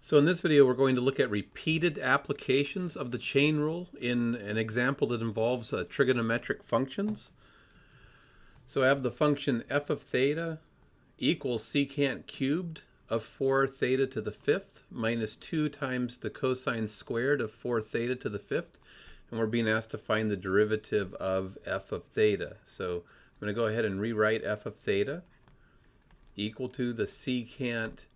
So in this video, we're going to look at repeated applications of the chain rule in an example that involves trigonometric functions. So I have the function f of theta equals secant cubed of 4 theta to the fifth minus 2 times the cosine squared of 4 theta to the fifth. And we're being asked to find the derivative of f of theta. So I'm going to go ahead and rewrite f of theta equal to the secant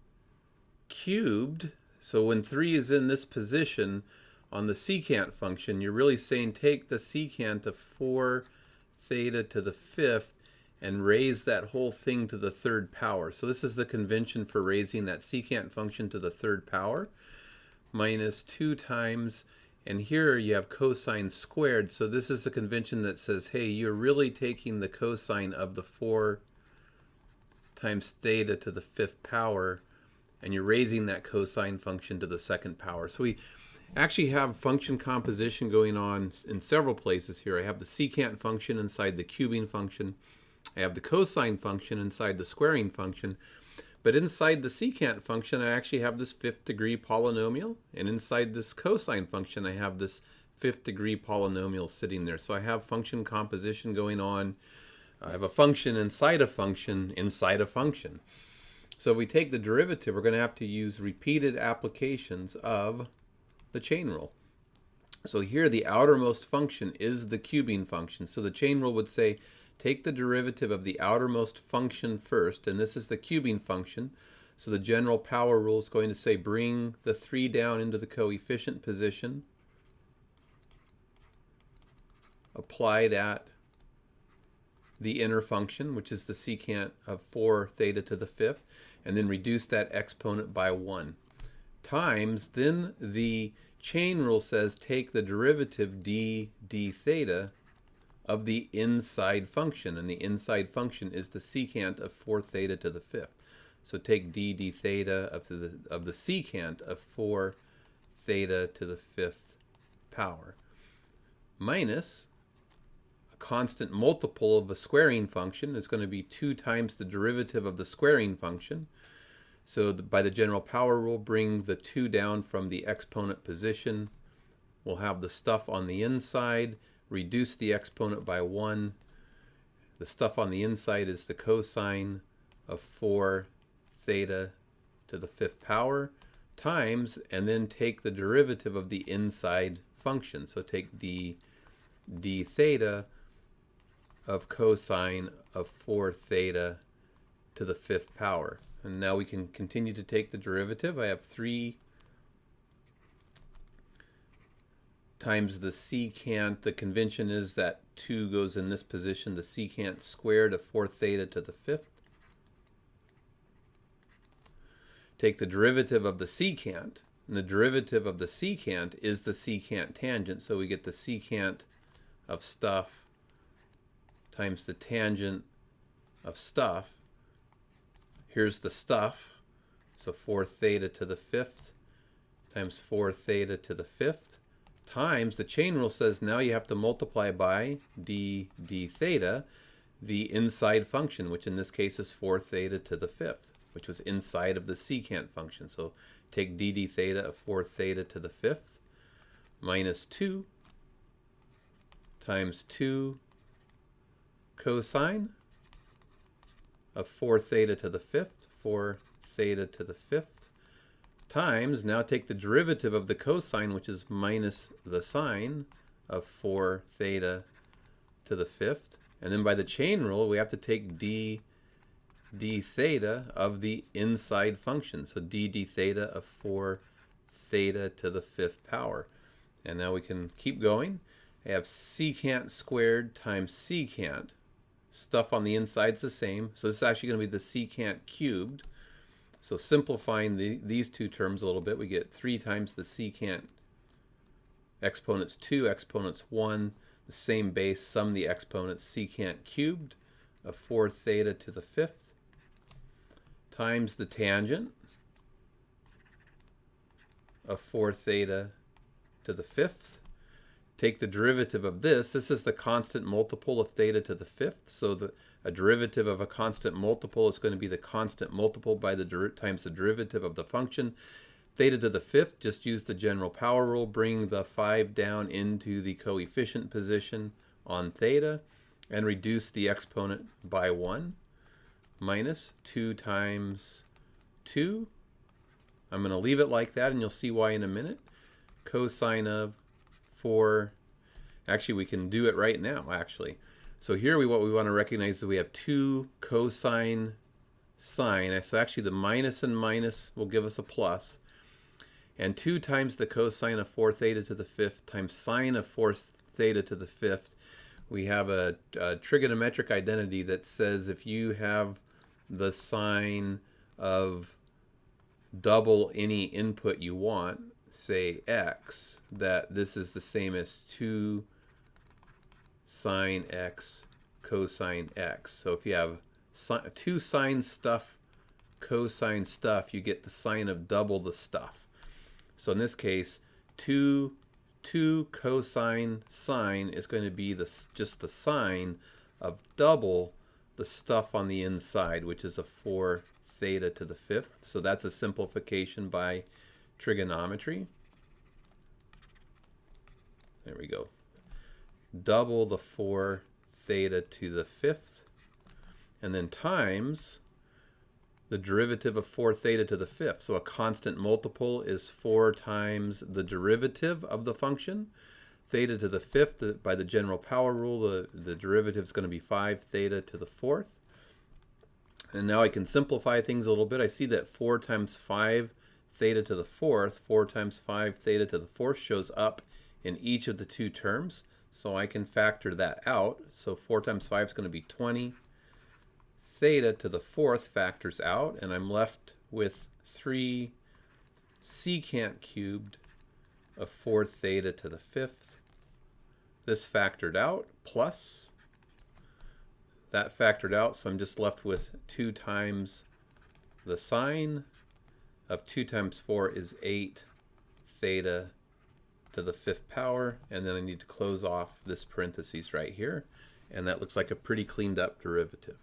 cubed. So when 3 is in this position on the secant function, you're really saying take the secant of 4 theta to the fifth and raise that whole thing to the third power. So this is the convention for raising that secant function to the third power, minus 2 times, and here you have cosine squared. So this is the convention that says, hey, you're really taking the cosine of the 4 times theta to the fifth power, and you're raising that cosine function to the second power. So we actually have function composition going on in several places here. I have the secant function inside the cubing function. I have the cosine function inside the squaring function. But inside the secant function, I actually have this fifth degree polynomial. And inside this cosine function, I have this fifth degree polynomial sitting there. So I have function composition going on. I have a function inside a function inside a function. So if we take the derivative, we're going to have to use repeated applications of the chain rule. So here the outermost function is the cubing function. So the chain rule would say take the derivative of the outermost function first, and this is the cubing function. So the general power rule is going to say bring the 3 down into the coefficient position, applied at the inner function, which is the secant of 4 theta to the fifth, and then reduce that exponent by 1, times, then the chain rule says take the derivative d theta of the inside function, and the inside function is the secant of 4 theta to the fifth. So take d theta of the secant of 4 theta to the fifth power, minus constant multiple of a squaring function is going to be 2 times the derivative of the squaring function. So by the general power rule, bring the 2 down from the exponent position. We'll have the stuff on the inside, reduce the exponent by 1. The stuff on the inside is the cosine of 4 theta to the fifth power, times, and then take the derivative of the inside function. So take d theta of cosine of 4 theta to the fifth power. And now we can continue to take the derivative. I have 3 times the secant. The convention is that 2 goes in this position, the secant squared of 4 theta to the fifth. Take the derivative of the secant, and the derivative of the secant is the secant tangent. So we get the secant of stuff times the tangent of stuff. Here's the stuff, so 4 theta to the fifth times 4 theta to the fifth, times, the chain rule says now you have to multiply by d theta, the inside function, which in this case is 4 theta to the fifth, which was inside of the secant function. So take d theta of 4 theta to the fifth, minus 2 times 2 cosine of 4 theta to the fifth, 4 theta to the fifth, times, now take the derivative of the cosine, which is minus the sine of 4 theta to the fifth, and then by the chain rule we have to take d theta of the inside function, so d theta of 4 theta to the fifth power. And now we can keep going. I have secant squared times secant. Stuff on the inside is the same, so this is actually going to be the secant cubed. So simplifying these two terms a little bit, we get 3 times the secant, exponents 2, exponents 1, the same base, sum the exponents, secant cubed of 4 theta to the fifth, times the tangent of 4 theta to the fifth. Take the derivative of this. This is the constant multiple of theta to the fifth. So a derivative of a constant multiple is going to be the constant multiple by the times the derivative of the function. theta to the fifth, just use the general power rule, bring the 5 down into the coefficient position on theta, and reduce the exponent by 1, minus 2 times 2. I'm going to leave it like that, and you'll see why in a minute. Cosine of 4. Actually, we can do it right now, actually. So here what we want to recognize is we have 2 cosine sine. So actually the minus and minus will give us a plus. And 2 times the cosine of 4 theta to the fifth times sine of 4 theta to the fifth. We have a trigonometric identity that says if you have the sine of double any input you want, say x, that this is the same as 2 sine x cosine x. So if you have 2 sine stuff, cosine stuff, you get the sine of double the stuff. So in this case, 2 cosine sine is going to be just the sine of double the stuff on the inside, which is a 4 theta to the fifth. So that's a simplification by trigonometry. There we go. Double the 4 theta to the fifth, and then times the derivative of 4 theta to the fifth. So a constant multiple is 4 times the derivative of the function. Theta to the fifth, by the general power rule, the derivative is going to be 5 theta to the fourth. And now I can simplify things a little bit. I see that 4 times 5 theta to the fourth, 4 times 5 theta to the fourth shows up in each of the 2 terms. So I can factor that out. So 4 times 5 is going to be 20. Theta to the fourth factors out, and I'm left with 3 secant cubed of 4 theta to the fifth. This factored out, plus that factored out, so I'm just left with 2 times the sine of 2 times 4 is 8 theta to the fifth power, and then I need to close off this parentheses right here, and that looks like a pretty cleaned up derivative.